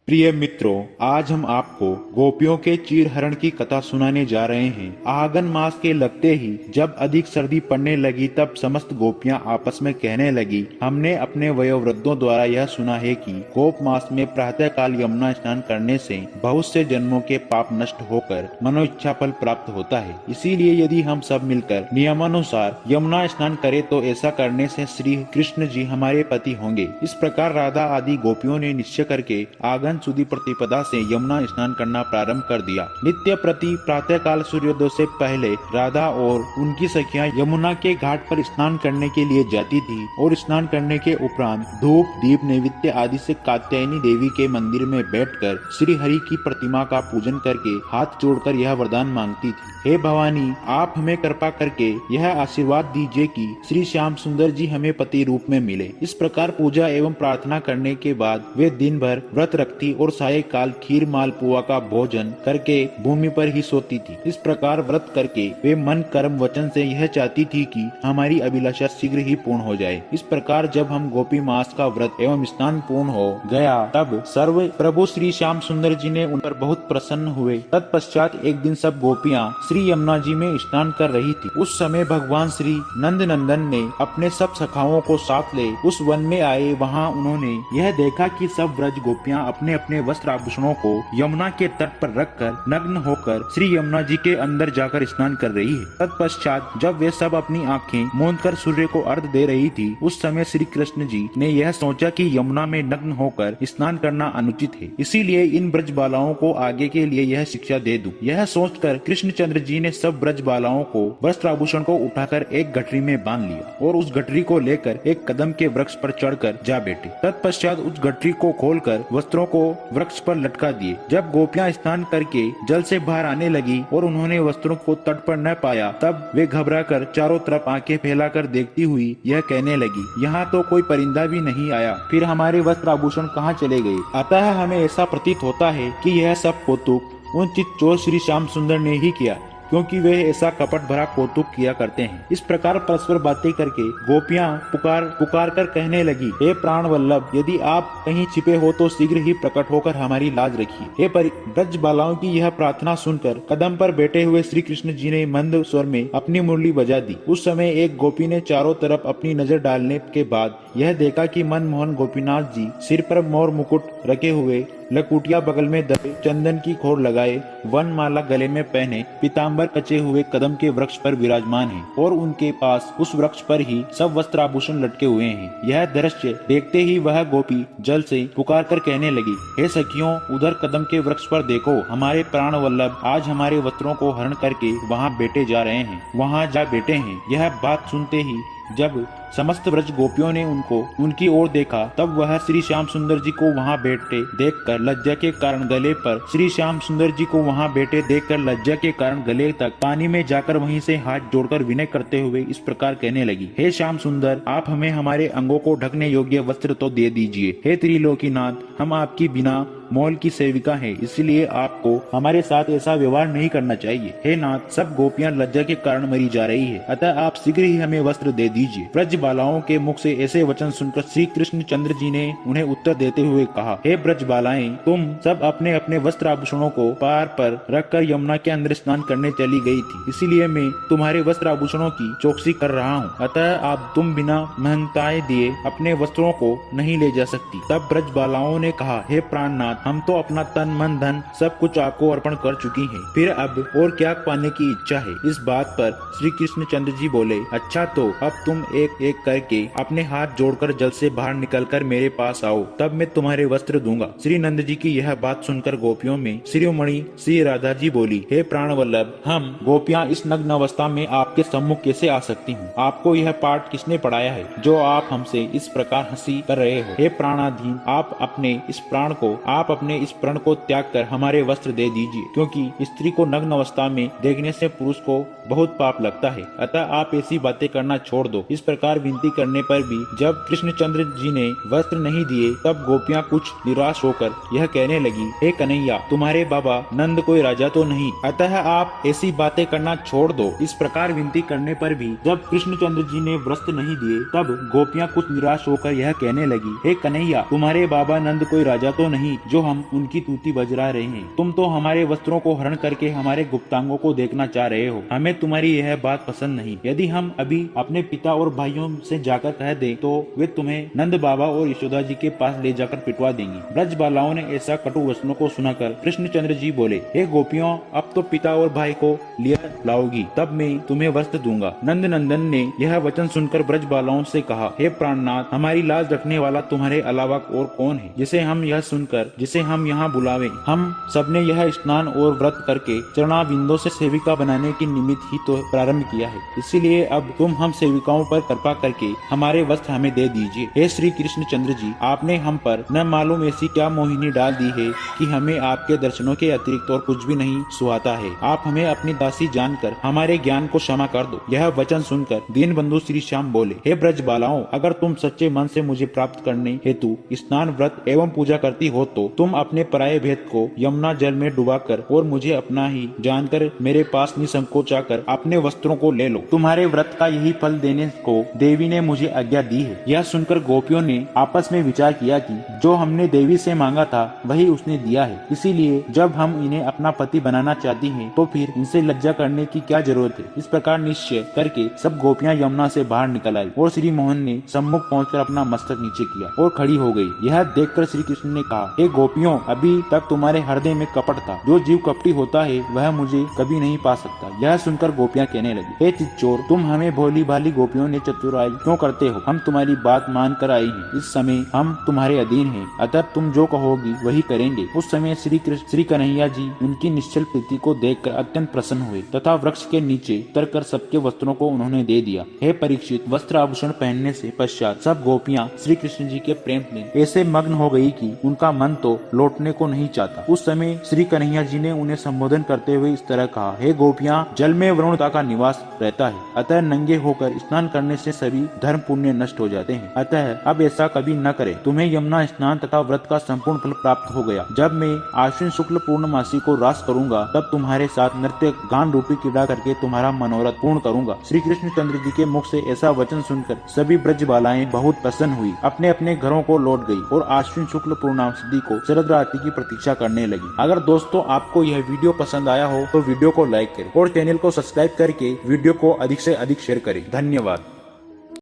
प्रिय मित्रों, आज हम आपको गोपियों के चीरहरण की कथा सुनाने जा रहे हैं। आगन मास के लगते ही जब अधिक सर्दी पड़ने लगी तब समस्त गोपियां आपस में कहने लगी, हमने अपने वयोवृद्धों द्वारा यह सुना है कि गोप मास में प्रातः काल यमुना स्नान करने से बहुत से जन्मों के पाप नष्ट होकर मनोइच्छा फल प्राप्त होता है। इसीलिए यदि हम सब मिलकर नियमानुसार यमुना स्नान करें तो ऐसा करने से श्री कृष्ण जी हमारे पति होंगे। इस प्रकार राधा आदि गोपियों ने निश्चय करके आगन सुदी प्रतिपदा से यमुना स्नान करना प्रारंभ कर दिया। नित्य प्रति प्रातः काल सूर्योदय से पहले राधा और उनकी सखियां यमुना के घाट पर स्नान करने के लिए जाती थी और स्नान करने के उपरांत धूप दीप नैवेद्य आदि से कात्यायनी देवी के मंदिर में बैठकर श्री हरि की प्रतिमा का पूजन करके हाथ जोड़कर यह वरदान मांगती थी, हे भवानी, आप हमें कृपा करके यह आशीर्वाद दीजिए कि श्री श्याम सुंदर जी हमें पति रूप में मिले। इस प्रकार पूजा एवं प्रार्थना करने के बाद वे दिन भर व्रत रखती और साय काल खीर मालपुआ का भोजन करके भूमि पर ही सोती थी। इस प्रकार व्रत करके वे मन कर्म वचन से यह चाहती थी कि हमारी अभिलाषा शीघ्र ही पूर्ण हो जाए। इस प्रकार जब हम गोपी मास का व्रत एवं स्नान पूर्ण हो गया तब सर्व प्रभु श्री श्याम सुंदर जी ने उन पर बहुत प्रसन्न हुए। तत्पश्चात एक दिन सब गोपियां श्री यमुना जी में स्नान कर रही थी। उस समय भगवान श्री नंद नंदन ने अपने सब सखाओं को साथ ले उस वन में आए। वहाँ उन्होंने यह देखा कि सब व्रज गोपियां अपने अपने वस्त्र आभूषणों को यमुना के तट पर रखकर नग्न होकर श्री यमुना जी के अंदर जाकर स्नान कर रही है। तत्पश्चात जब वे सब अपनी आंखें मूंद कर सूर्य को अर्घ दे रही थी, उस समय श्री कृष्ण जी ने यह सोचा कि यमुना में नग्न होकर स्नान करना अनुचित है, इसीलिए इन ब्रज बालाओं को आगे के लिए यह शिक्षा दे दूं। यह सोचकर कृष्णचंद्र जी ने सब ब्रज बालाओं को वस्त्र आभूषण को उठाकर एक गठरी में बांध लिया और उस गठरी को लेकर एक कदम के वृक्ष पर चढ़कर जा बैठे। तत्पश्चात उस गठरी को खोलकर वस्त्रों को वृक्ष पर लटका दिए। जब गोपियां स्नान करके जल से बाहर आने लगी और उन्होंने वस्त्रों को तट पर न पाया तब वे घबराकर चारों तरफ आंखें फैलाकर देखती हुई यह कहने लगी, यहाँ तो कोई परिंदा भी नहीं आया, फिर हमारे वस्त्र आभूषण कहाँ चले गए। अतः हमें ऐसा प्रतीत होता है कि यह सब कौतुक उन चित्तचोर श्री श्याम सुंदर ने ही किया, क्योंकि वे ऐसा कपट भरा कौतुक किया करते हैं। इस प्रकार परस्पर बातें करके गोपियां पुकार कर कहने लगी, हे प्राण वल्लभ, यदि आप कहीं छिपे हो तो शीघ्र ही प्रकट होकर हमारी लाज रखिए। हे ब्रज बालाओं की यह प्रार्थना सुनकर कदम पर बैठे हुए श्री कृष्ण जी ने मंद स्वर में अपनी मुरली बजा दी। उस समय एक गोपी ने चारों तरफ अपनी नजर डालने के बाद यह देखा कि मनमोहन गोपीनाथ जी सिर पर मोर मुकुट रखे हुए, लकुटिया बगल में दबे, चंदन की खोर लगाए, वन माला गले में पहने, पीताम्बर कचे हुए कदम के वृक्ष पर विराजमान हैं और उनके पास उस वृक्ष पर ही सब वस्त्र आभूषण लटके हुए हैं। यह दृश्य देखते ही वह गोपी जल से पुकार कर कहने लगी, हे सखियों, उधर कदम के वृक्ष पर देखो, हमारे प्राण वल्लभ आज हमारे वस्त्रों को हरण करके वहाँ बैठे जा रहे हैं, वहाँ जा बैठे हैं। यह बात सुनते ही जब समस्त व्रज गोपियों ने उनकी ओर देखा तब वह श्री श्याम सुंदर जी को वहाँ बैठे देखकर लज्जा के कारण गले तक पानी में जाकर वहीं से हाथ जोड़कर विनय करते हुए इस प्रकार कहने लगी, हे श्याम सुंदर, आप हमें हमारे अंगों को ढकने योग्य वस्त्र तो दे दीजिए। हे त्रिलोकीनाथ, हम आपकी बिना मोल की सेविका है, इसलिए आपको हमारे साथ ऐसा व्यवहार नहीं करना चाहिए। हे नाथ, सब गोपियां लज्जा के कारण मरी जा रही है, अतः आप शीघ्र ही हमें वस्त्र दे दीजिए। ब्रज बालाओं के मुख से ऐसे वचन सुनकर श्री कृष्ण चंद्र जी ने उन्हें उत्तर देते हुए कहा, हे ब्रज बालाएं, तुम सब अपने अपने वस्त्र आभूषणों को पार पर रखकर यमुना के अंदर स्नान करने चली गई थी, इसीलिए मैं तुम्हारे वस्त्र आभूषणों की चौकसी कर रहा हूँ, अतः आप तुम बिना महंताए दिए अपने वस्त्रों को नहीं ले जा सकती। तब ब्रज बालाओं ने कहा, हे प्राणनाथ, हम तो अपना तन मन धन सब कुछ आपको अर्पण कर चुकी हैं, फिर अब और क्या पाने की इच्छा है। इस बात पर श्री कृष्ण चंद्र जी बोले, अच्छा तो अब तुम एक एक करके अपने हाथ जोड़कर जल से बाहर निकलकर मेरे पास आओ, तब मैं तुम्हारे वस्त्र दूंगा। श्री नंद जी की यह बात सुनकर गोपियों में शिरोमणि श्री राधा जी बोली, हे प्राण वल्लभ, हम गोपियां इस नग्न अवस्था में आपके सम्मुख कैसे आ सकती हूँ। आपको यह पाठ किसने पढ़ाया है जो आप हमसे इस प्रकार हंसी कर रहे हो। हे प्राणाधीन, आप अपने इस प्रण को त्याग कर हमारे वस्त्र दे दीजिए, क्योंकि स्त्री को नग्न अवस्था में देखने से पुरुष को बहुत पाप लगता है, अतः आप ऐसी बातें करना छोड़ दो। इस प्रकार बार विनती करने पर भी जब कृष्णचंद्र जी ने वस्त्र नहीं दिए तब गोपियाँ कुछ निराश होकर यह कहने लगी, हे कन्हैया, तुम्हारे बाबा नंद कोई राजा तो नहीं, अतः आप ऐसी बातें करना छोड़ दो। इस प्रकार विनती करने पर भी जब कृष्णचंद्र जी ने वस्त्र नहीं दिए तब गोपियाँ कुछ निराश होकर यह कहने लगी, हे कन्हैया, तुम्हारे बाबा नंद कोई राजा तो नहीं जो हम उनकी तूती बजरा रहे हैं। तुम तो हमारे वस्त्रों को हरण करके हमारे गुप्तांगों को देखना चाह रहे हो। हमें तुम्हारी यह बात पसंद नहीं। यदि हम अभी अपने पिता और भाइयों से जाकर कह दें तो वे तुम्हें नंद बाबा और यशोदा जी के पास ले जाकर पिटवा देंगी। ब्रज बालाओं ने ऐसा कटु वचनों को सुनाकर कृष्णचंद्र जी बोले, हे गोपियों, अब तो पिता और भाई को लिया लाओगी तब मैं तुम्हें वस्त्र दूंगा। नंद नंदन ने यह वचन सुनकर ब्रज बालाओं से कहा, हे प्राणनाथ, हमारी लाज रखने वाला तुम्हारे अलावा और कौन है जिसे हम यहाँ बुलावे। हम सबने यह स्नान और व्रत करके चरणाबिंदों से सेविका बनाने की निमित्त ही तो प्रारंभ किया है, इसीलिए अब तुम हम सेविकाओं पर कृपा करके हमारे वस्त्र हमें दे दीजिए। हे श्री कृष्णचंद्र जी, आपने हम पर न मालूम ऐसी क्या मोहिनी डाल दी है कि हमें आपके दर्शनों के अतिरिक्त और कुछ भी नहीं सुहाता है। आप हमें अपनी दासी जानकर हमारे ज्ञान को क्षमा कर दो। यह वचन सुनकर दीनबंधु श्री श्याम बोले, हे ब्रज बालाओं, अगर तुम सच्चे मन से मुझे प्राप्त करने हेतु स्नान व्रत एवं पूजा करती हो तो तुम अपने पराये भेद को यमुना जल में डुबाकर और मुझे अपना ही जानकर मेरे पास निसंकोच आकर अपने वस्त्रों को ले लो। तुम्हारे व्रत का यही फल देने को देवी ने मुझे आज्ञा दी है। यह सुनकर गोपियों ने आपस में विचार किया कि जो हमने देवी से मांगा था वही उसने दिया है, इसीलिए जब हम इन्हें अपना पति बनाना चाहती हैं तो फिर इनसे लज्जा करने की क्या जरूरत है। इस प्रकार निश्चय करके सब गोपियां यमुना से बाहर निकल आई और श्री मोहन ने सम्मुख पहुंचकर अपना मस्तक नीचे किया और खड़ी हो गई। यह देखकर श्री कृष्ण ने कहा, हे गोपियों, अभी तक तुम्हारे हृदय में कपट था। जो जीव कपटी होता है वह मुझे कभी नहीं पा सकता। यह सुनकर गोपियां कहने लगी, हे चिच्चोर, तुम हमें भोली भाली गोपियों ने चतुराई क्यों करते हो? हम तुम्हारी बात मान कर आई हैं। इस समय हम तुम्हारे अधीन हैं, अतः तुम जो कहोगी वही करेंगे। उस समय श्री कन्हैया जी उनकी निश्चल प्रीति को देखकर अत्यंत प्रसन्न हुए तथा वृक्ष के नीचे उतरकर सबके वस्त्रों को उन्होंने दे दिया। हे परीक्षित, वस्त्र आभूषण पहनने से पश्चात सब गोपियां श्री कृष्ण जी के प्रेम में ऐसे मग्न हो गई कि उनका मन तो लौटने को नहीं चाहता। उस समय श्री कन्हैया जी ने उन्हें संबोधन करते हुए इस तरह कहा, हे गोपियां, जल में वरुणता का निवास रहता है, अतः नंगे होकर स्नान करने से सभी धर्म पुण्य नष्ट हो जाते हैं। अतः अब ऐसा कभी न करे। तुम्हें यमुना स्नान तथा व्रत का संपूर्ण फल प्राप्त हो गया। जब मैं आश्विन शुक्ल पूर्णमासी को रास करूंगा तब तुम्हारे साथ नृत्य गान रूपी क्रीड़ा करके तुम्हारा मनोरथ पूर्ण करूंगा। श्री कृष्णचंद्र जी के मुख से ऐसा वचन सुनकर सभी ब्रज बालाएं बहुत प्रसन्न हुई, अपने अपने घरों को लौट गई और आश्विन शुक्ल पूर्णमासी को शरद रात्रि की प्रतीक्षा करने लगी। अगर दोस्तों आपको यह वीडियो पसंद आया हो तो वीडियो को लाइक करें और चैनल को सब्सक्राइब करके वीडियो को अधिक से अधिक शेयर करें। धन्यवाद।